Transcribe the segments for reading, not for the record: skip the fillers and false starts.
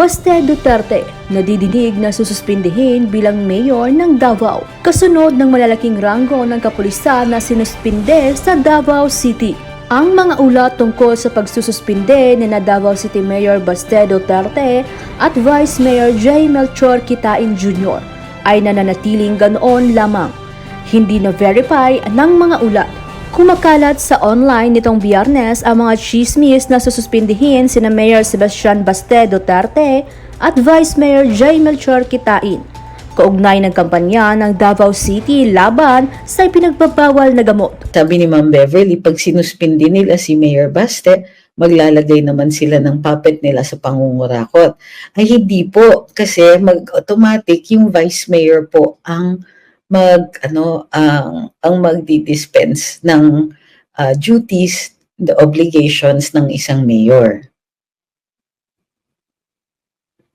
Baste Duterte, nadidinig na sususpindihin bilang mayor ng Davao, kasunod ng malalaking ranggo ng kapulisan na sinuspinde sa Davao City. Ang mga ulat tungkol sa pagsususpinde ni na Davao City Mayor Baste Duterte at Vice Mayor J. Melchor Kitain Jr. ay nananatiling ganoon lamang. Hindi na-verify ng mga ulat. Kumakalat sa online nitong Biyernes ang mga chismis na sususpindihin sina Mayor Sebastian Baste Duterte at Vice Mayor J. Melchor Kitain, kaugnay ng kampanya ng Davao City laban sa ipinagbabawal na gamot. Sabi ni Ma'am Beverly, pag sinuspindi nila si Mayor Baste, maglalagay naman sila ng puppet nila sa pangungurakot. Ay hindi po, kasi mag-automatic yung Vice Mayor po ang magdi-dispense ng duties, the obligations ng isang mayor.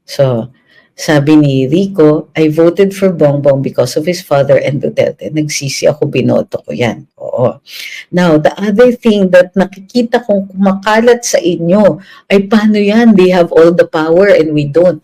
So, sabi ni Rico, I voted for Bongbong because of his father and Duterte. Nagsisi ako, binoto ko yan. Oo. Now, the other thing that nakikita kong kumakalat sa inyo ay paano yan? They have all the power and we don't.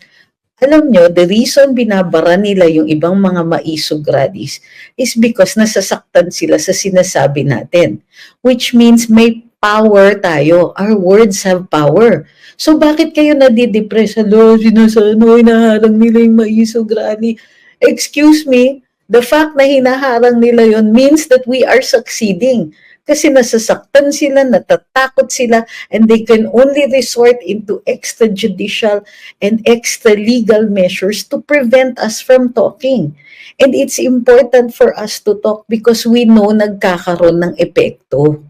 Alam nyo, the reason binabara nila yung ibang mga maisog rallies is because nasasaktan sila sa sinasabi natin. Which means may power tayo. Our words have power. So bakit kayo nadidepress? Hinaharang nila yung maisog rally. Excuse me, the fact na hinaharang nila yon means that we are succeeding. Kasi nasasaktan sila, natatakot sila, and they can only resort into extrajudicial and extra-legal measures to prevent us from talking. And it's important for us to talk because we know nagkakaroon ng epekto.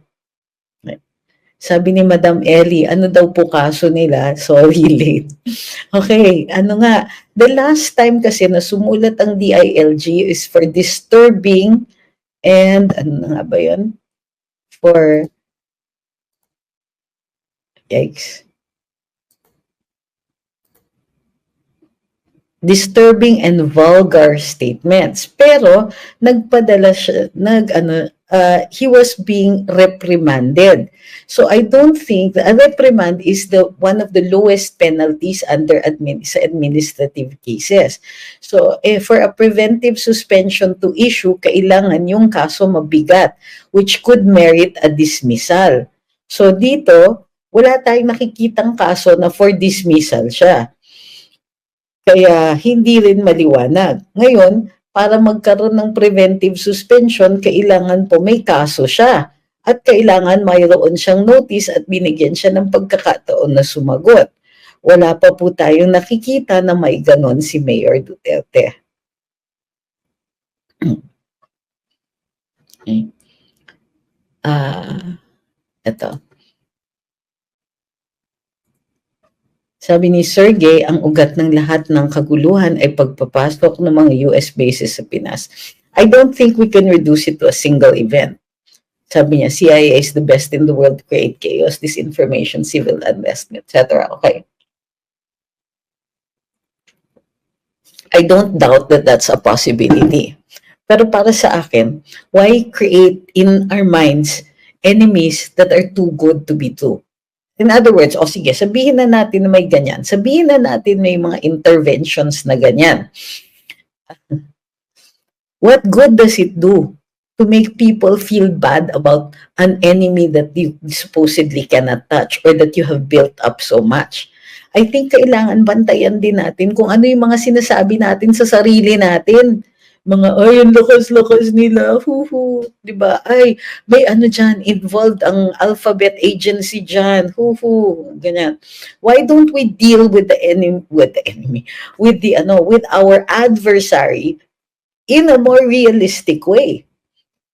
Sabi ni Madam Ellie, ano daw po kaso nila? Sorry, late. Okay, the last time kasi na sumulat ang DILG is for disturbing and, for, yikes, disturbing and vulgar statements. Pero nagpadala siya, he was being reprimanded. So I don't think a reprimand is one of the lowest penalties under administrative cases. So for a preventive suspension to issue, kailangan yung kaso mabigat, which could merit a dismissal. So dito, wala tayong nakikitang kaso na for dismissal siya. Kaya hindi rin maliwanag. Ngayon, para magkaroon ng preventive suspension, kailangan po may kaso siya. At kailangan mayroon siyang notice at binigyan siya ng pagkakataon na sumagot. Wala pa po tayong nakikita na may ganon si Mayor Duterte. Okay. Ito. Sabi ni Sergey, ang ugat ng lahat ng kaguluhan ay pagpapasok ng mga US bases sa Pinas. I don't think we can reduce it to a single event. Sabi niya, CIA is the best in the world to create chaos, disinformation, civil unrest, etc. Okay. I don't doubt that that's a possibility. Pero para sa akin, why create in our minds enemies that are too good to be true? In other words, sige, sabihin na natin na may ganyan. Sabihin na natin may mga interventions na ganyan. What good does it do to make people feel bad about an enemy that you supposedly cannot touch or that you have built up so much? I think kailangan bantayan din natin kung ano yung mga sinasabi natin sa sarili natin. Mga, ay, ang lakas-lakas nila, diba? Ay, may dyan, involved ang alphabet agency dyan, ganyan. Why don't we deal with the enemy, with our adversary in a more realistic way?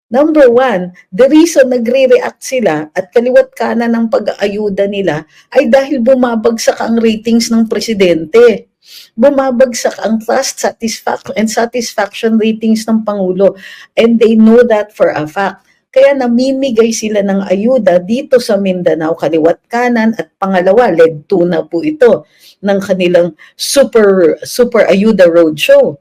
Number one, the reason nagre-react sila at kaliwat kanan ng pag-aayuda nila ay dahil bumabagsak ang ratings ng presidente. Bumabagsak ang trust, satisfaction ratings ng Pangulo. And they know that for a fact. Kaya namimigay sila ng ayuda dito sa Mindanao, kaliwat kanan, at pangalawa, leg 2 na po ito ng kanilang super ayuda roadshow.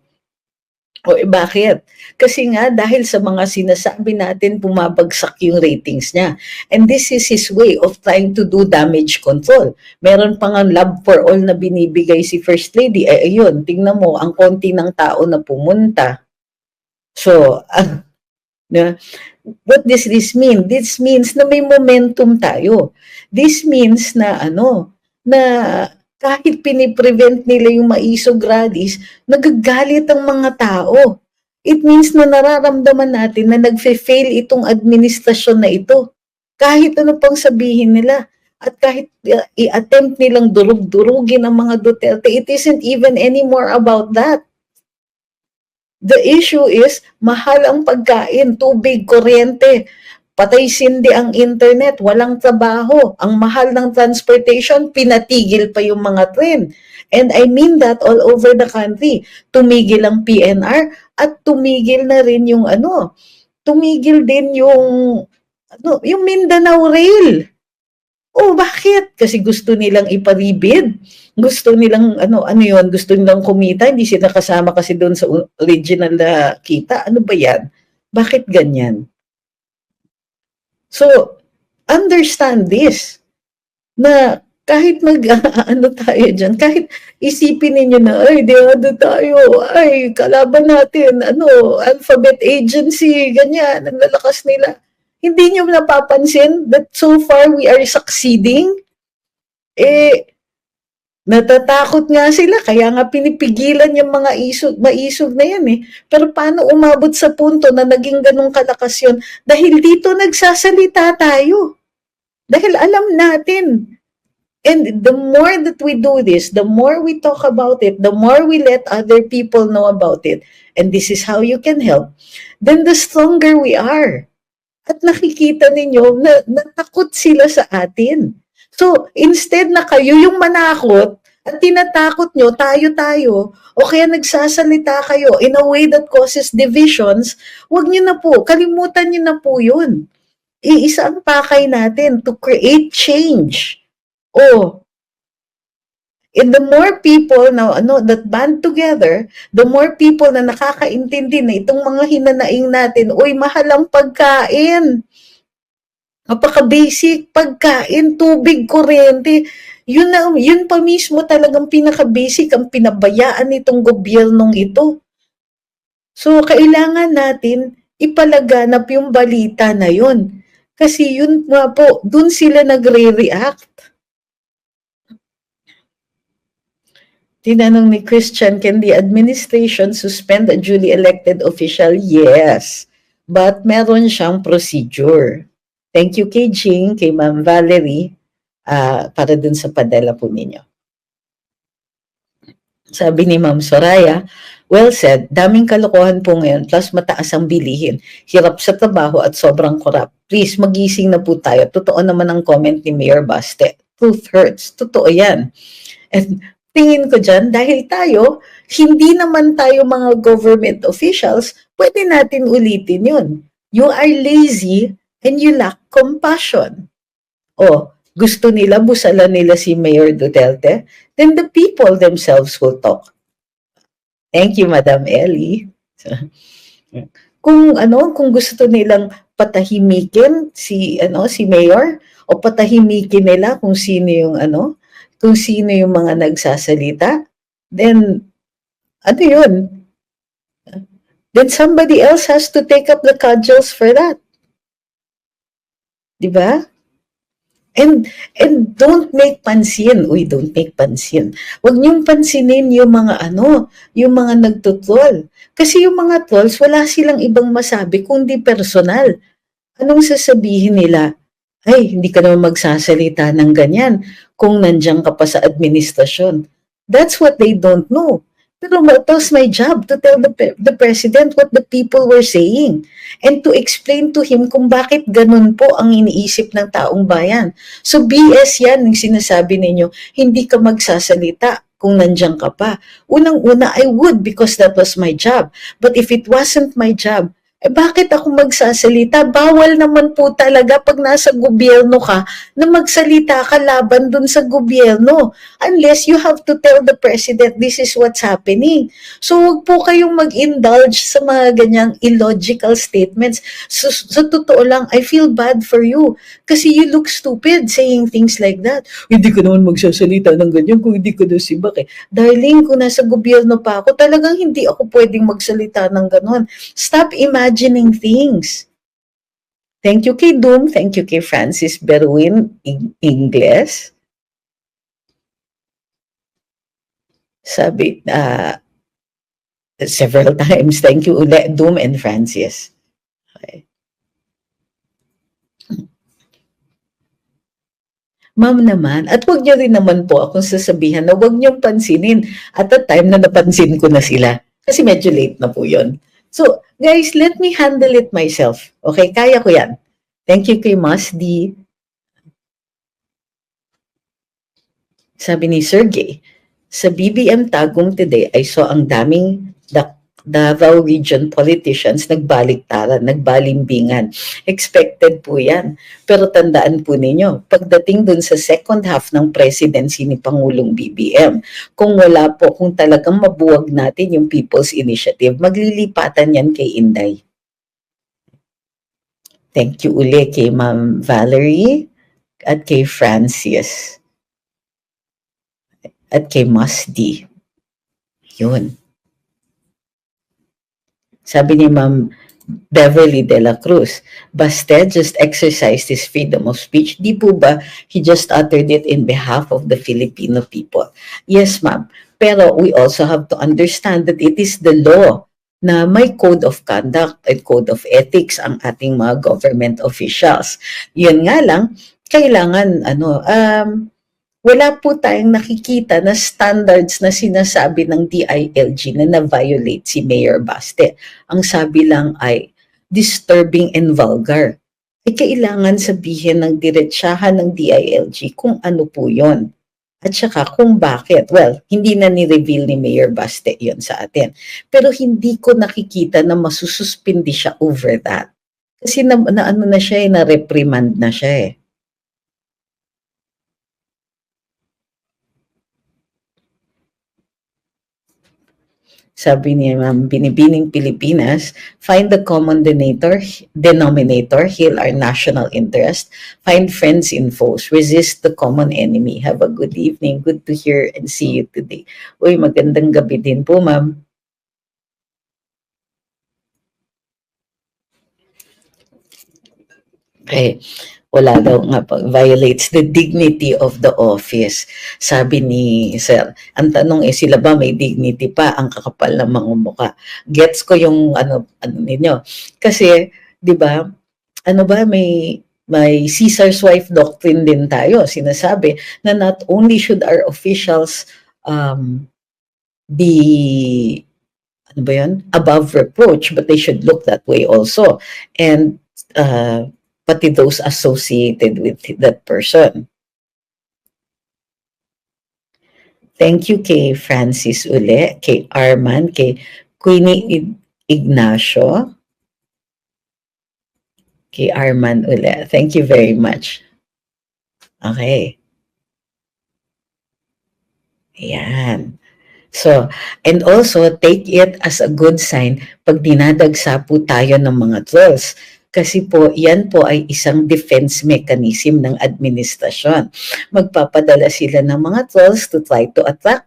O bakit? Kasi nga dahil sa mga sinasabi natin bumabagsak yung ratings niya. And this is his way of trying to do damage control. Meron pa nga love for all na binibigay si First Lady. Ayun, tingnan mo, ang konti ng tao na pumunta. So, na, what does this mean? This means na may momentum tayo. This means na na kahit piniprevent nila yung maisog rallies, nagagalit ang mga tao. It means na nararamdaman natin na nagfe-fail itong administrasyon na ito. Kahit ano pang sabihin nila. At kahit i-attempt nilang durug-durugin ang mga Duterte, it isn't even anymore about that. The issue is, mahal ang pagkain, tubig, kuryente, patay sindi ang internet, walang trabaho, ang mahal ng transportation, pinatigil pa yung mga tren. And I mean that all over the country. Tumigil ang PNR at tumigil na rin yung tumigil din yung Mindanao Rail. Oh, bakit? Kasi gusto nilang iparibid. Gusto nilang, gusto nilang kumita. Hindi sila kasama kasi doon sa original na kita. Ano ba yan? Bakit ganyan? So, understand this. Na kahit tayo dyan, kahit isipin ninyo na, ay, tayo, ay, kalaban natin, alphabet agency, ganyan, ang lalakas nila. Hindi nyo napapansin that so far we are succeeding? Natatakot nga sila, kaya nga pinipigilan yung mga maisog na yan eh. Pero paano umabot sa punto na naging ganong kalakas yun? Dahil dito nagsasalita tayo. Dahil alam natin. And the more that we do this, the more we talk about it, the more we let other people know about it, and this is how you can help, then the stronger we are. At nakikita ninyo na natakot sila sa atin. So, instead na kayo yung manakot at tinatakot nyo, tayo, o kaya nagsasalita kayo in a way that causes divisions, wag nyo na po, kalimutan nyo na po yun. Iisa ang pakay natin to create change. And the more people na that band together, the more people na nakakaintindi na itong mga hinanaing natin, uy, mahal ang pagkain. Napaka-basic pagkain, tubig, kuryente. Yun pa mismo talagang pinaka-basic ang pinabayaan nitong gobyernong ito. So, kailangan natin ipalaganap yung balita na yun. Kasi yun nga po, dun sila nagre-react. Tinanong ni Christian, can the administration suspend a duly elected official? Yes. But meron siyang procedure. Thank you kay Jing, kay Ma'am Valerie, para dun sa padala po ninyo. Sabi ni Ma'am Soraya, well said, daming kalokohan po ngayon, plus mataas ang bilihin. Hirap sa trabaho at sobrang korap. Please, magising na po tayo. Totoo naman ang comment ni Mayor Baste. Truth hurts. Totoo yan. And tingin ko dyan, dahil tayo, hindi naman tayo mga government officials, pwede natin ulitin yun. You are lazy and you lack compassion. Gusto nila, busalan nila si Mayor Duterte, then the people themselves will talk. Thank you, Madam Ellie. Kung gusto nilang patahimikin si Mayor, o patahimikin nila kung sino yung mga nagsasalita, then yun? Then somebody else has to take up the cudgels for that. Diba? And don't make pansin. Don't make pansin. Huwag niyong pansinin yung mga yung mga nagtutrol. Kasi yung mga trolls, wala silang ibang masabi kundi personal. Anong sasabihin nila? Ay, hindi ka naman magsasalita ng ganyan kung nandiyan ka pa sa administrasyon. That's what they don't know. Pero it was my job to tell the president what the people were saying and to explain to him kung bakit ganun po ang iniisip ng taong bayan. So BS yan yung sinasabi ninyo, hindi ka magsasalita kung nandiyan ka pa. Unang-una, I would because that was my job. But if it wasn't my job, Eh, bakit ako magsasalita? Bawal naman po talaga pag nasa gobyerno ka na magsalita ka laban dun sa gobyerno. Unless you have to tell the president this is what's happening. So huwag po kayong mag-indulge sa mga ganyang illogical statements. So, sa totoo lang, I feel bad for you. Kasi you look stupid saying things like that. Hindi ka naman magsasalita ng ganyan kung hindi ka daw si Bak eh. Darling, kung nasa gobyerno pa ako, talagang hindi ako pwedeng magsalita ng ganon. Stop imagining things. Thank you kay Doom. Thank you kay Francis Berwin Ingles. Sabi, several times. Thank you ulit, Doom and Francis. Okay. Ma'am naman, at huwag niyo rin naman po akong sasabihan na huwag niyong pansinin at the time na napansin ko na sila. Kasi medyo late na po yun. So, guys, let me handle it myself. Okay, kaya ko yan. Thank you kay Masdi. Sabi ni Sergey, sa BBM Tagum today, I saw ang daming Davao Region politicians nagbaliktaran, nagbalimbingan. Expected po yan. Pero tandaan po ninyo, pagdating dun sa second half ng presidency ni Pangulong BBM, kung wala po, kung talagang mabuwag natin yung People's Initiative, maglilipatan yan kay Inday. Thank you uli kay Ma'am Valerie at kay Francis at kay Masdi. Yun. Sabi ni Ma'am Beverly de la Cruz, Baste just exercised his freedom of speech. Di po ba he just uttered it in behalf of the Filipino people? Yes, ma'am. Pero we also have to understand that it is the law na may code of conduct and code of ethics ang ating mga government officials. Yun nga lang, kailangan wala po tayong nakikita na standards na sinasabi ng DILG na na-violate si Mayor Baste. Ang sabi lang ay disturbing and vulgar. Ay kailangan sabihin ng diretsahan ng DILG kung ano po yon. At saka kung bakit. Well, hindi na ni-reveal ni Mayor Baste yon sa atin. Pero hindi ko nakikita na masususpindi siya over that. Kasi ano na siya na-reprimand na siya eh. Sabi ni Ma'am Binibining Pilipinas, find the common denominator, heal our national interest, find friends in foes, resist the common enemy. Have a good evening. Good to hear and see you today. Uy, magandang gabi din po, ma'am. Okay. Wala daw nga violates the dignity of the office. Sabi ni Sir, ang tanong sila ba may dignity pa? Ang kakapal ng mga mukha. Gets ko yung ano ninyo. Kasi, di ba, may Caesar's wife doctrine din tayo. Sinasabi na not only should our officials be above reproach, but they should look that way also. And pati those associated with that person. Thank you kay Francis uli, kay Arman, kay Queenie Ignacio, kay Arman uli. Thank you very much. Okay. Ayan. So, and also take it as a good sign pag dinadagsa po tayo ng mga trolls. Kasi po, yan po ay isang defense mechanism ng administrasyon. Magpapadala sila ng mga trolls to try to attack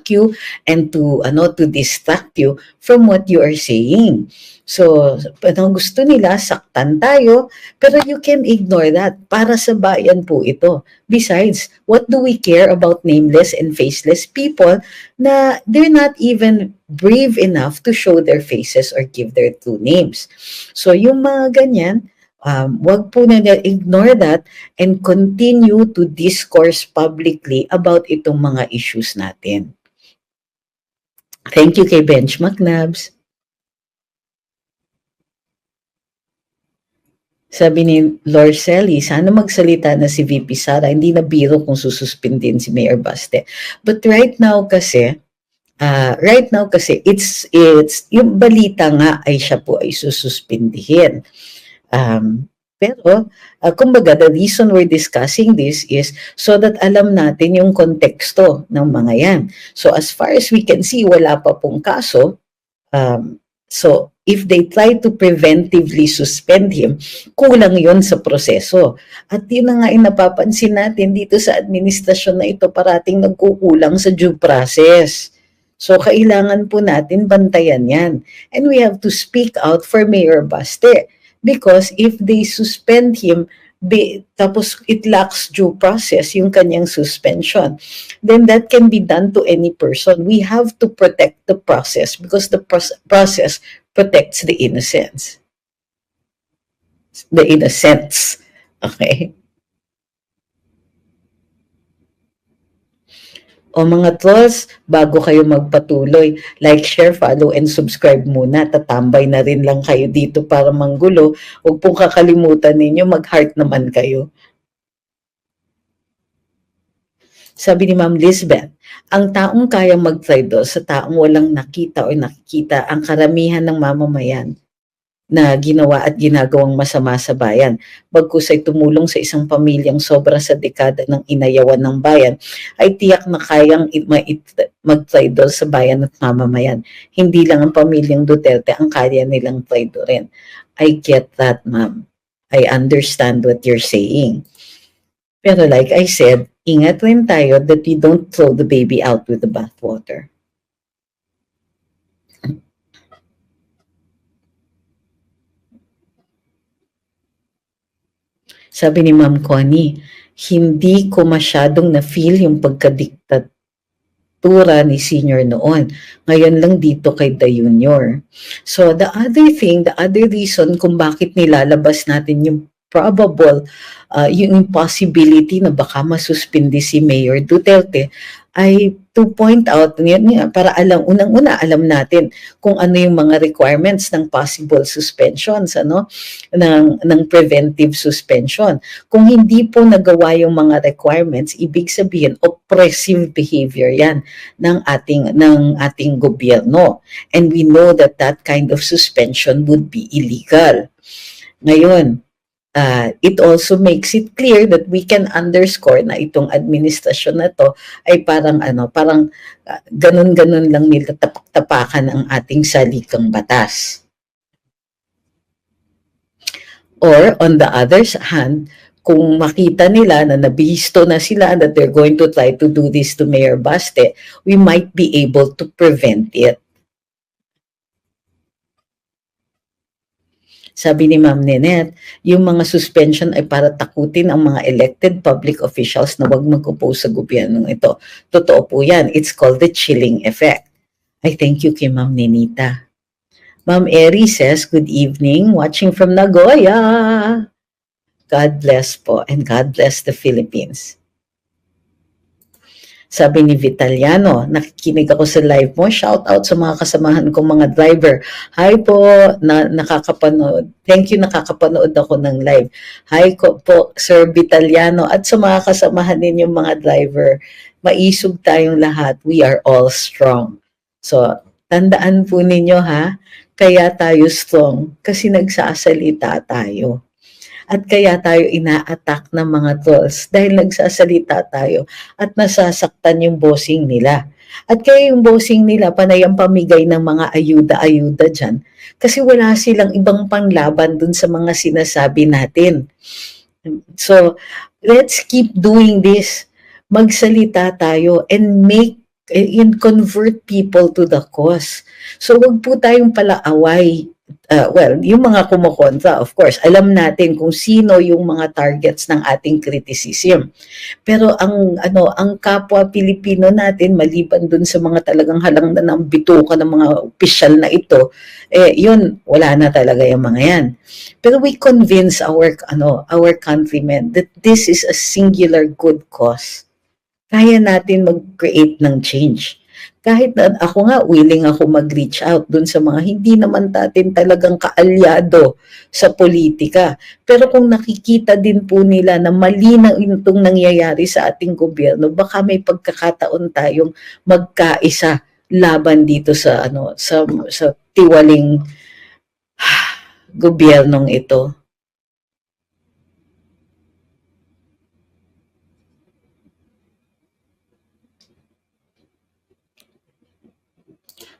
you and to distract you from what you are saying. So, gusto nila, saktan tayo, pero you can ignore that. Para sa bayan po ito. Besides, what do we care about nameless and faceless people na they're not even brave enough to show their faces or give their true names? So, yung mga ganyan, wag po na ignore that and continue to discourse publicly about itong mga issues natin. Thank you kay Bench McNabs. Sabi ni Lorcelli, sana magsalita na si VP Sara, hindi na biro kung sususpindin si Mayor Baste. But right now kasi, Right now kasi it's yung balita nga ay siya po ay sususpindihin. Pero kumbaga the reason we're discussing this is so that alam natin yung konteksto ng mga yan. So as far as we can see, wala pa pong kaso. So if they try to preventively suspend him, kulang yon sa proseso. At yun na nga yung napapansin natin dito sa administrasyon na ito, parating nagkukulang sa due process. So kailangan po natin bantayan yan. And we have to speak out for Mayor Baste. Because if they suspend him, tapos it lacks due process, yung kanyang suspension, then that can be done to any person. We have to protect the process because the process protects the innocence. The innocents. Okay? O mga trolls, bago kayo magpatuloy, like, share, follow, and subscribe muna. Tatambay na rin lang kayo dito para manggulo. Huwag pong kakalimutan ninyo, mag-heart naman kayo. Sabi ni Ma'am Lisbeth, ang taong kayang mag-traidor sa taong walang nakita o nakikita ang karamihan ng mamamayan na ginawa at ginagawang masama sa bayan. Bagkus ay tumulong sa isang pamilyang sobra sa dekada ng inayawan ng bayan, ay tiyak na kayang mag-traidor sa bayan at mamamayan. Hindi lang ang pamilyang Duterte ang kaya nilang traidorin. I get that, ma'am. I understand what you're saying. Pero like I said, ingat rin tayo that we don't throw the baby out with the bathwater. Sabi ni Ma'am Connie, hindi ko masyadong na-feel yung pagkadiktatura ni Senior noon. Ngayon lang dito kay The Junior. So the other reason kung bakit nilalabas natin yung probable, yung possibility na baka masuspindi si Mayor Duterte ay to point out, para unang-una alam natin kung ano yung mga requirements ng possible suspensions, ng preventive suspension. Kung hindi po nagawa yung mga requirements, ibig sabihin oppressive behavior yan ng ating gobyerno. And we know that kind of suspension would be illegal. Ngayon, it also makes it clear that we can underscore na itong administrasyon na to ay parang ganun-ganun lang nila tapak-tapakan ang ating salikang batas. Or on the other hand, kung makita nila na nabihisto na sila that they're going to try to do this to Mayor Baste, we might be able to prevent it. Sabi ni Ma'am Nenet, yung mga suspension ay para takutin ang mga elected public officials na wag mag-upo sa gobyernong ito. Totoo po yan. It's called the chilling effect. I thank you kay Ma'am Nenita. Ma'am Eri says, good evening, watching from Nagoya. God bless po, and God bless the Philippines. Sabi ni Vitaliano, nakikinig ako sa live mo. Shout out sa mga kasamahan kong mga driver. Hi po, nakakapanood. Thank you, nakakapanood ako ng live. Hi po, Sir Vitaliano. At sa mga kasamahan ninyong mga driver, maisog tayong lahat. We are all strong. So, tandaan po ninyo ha, kaya tayo strong kasi nagsasalita tayo. At kaya tayo ina-attack ng mga trolls dahil nagsasalita tayo at nasasaktan yung bossing nila. At kaya yung bossing nila panayang pamigay ng mga ayuda-ayuda dyan kasi wala silang ibang panglaban dun sa mga sinasabi natin. So, let's keep doing this. Magsalita tayo and convert people to the cause. So, wag po tayong palaaway. Yung mga kumukontra, of course, alam natin kung sino yung mga targets ng ating criticism. Pero ang kapwa Pilipino natin, maliban dun sa mga talagang halang na ng bituka ng mga opisyal na ito, yun, wala na talaga yung mga yan. Pero we convince our countrymen that this is a singular good cause. Kaya natin mag-create ng change. Kahit na ako nga, willing ako mag-reach out dun sa mga hindi naman natin talagang kaalyado sa politika. Pero kung nakikita din po nila na mali na itong nangyayari sa ating gobyerno, baka may pagkakataon tayong magkaisa laban dito sa sa tiwaling gobyernong ito.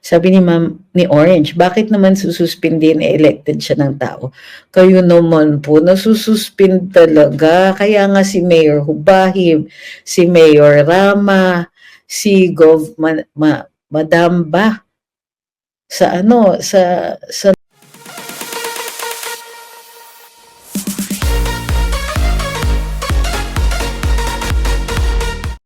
Sabi ni Orange, bakit naman sususpindin, elected siya ng tao? Kayo naman po, nasususpind talaga. Kaya nga si Mayor Hubahib, si Mayor Rama, si Madam Ba, sa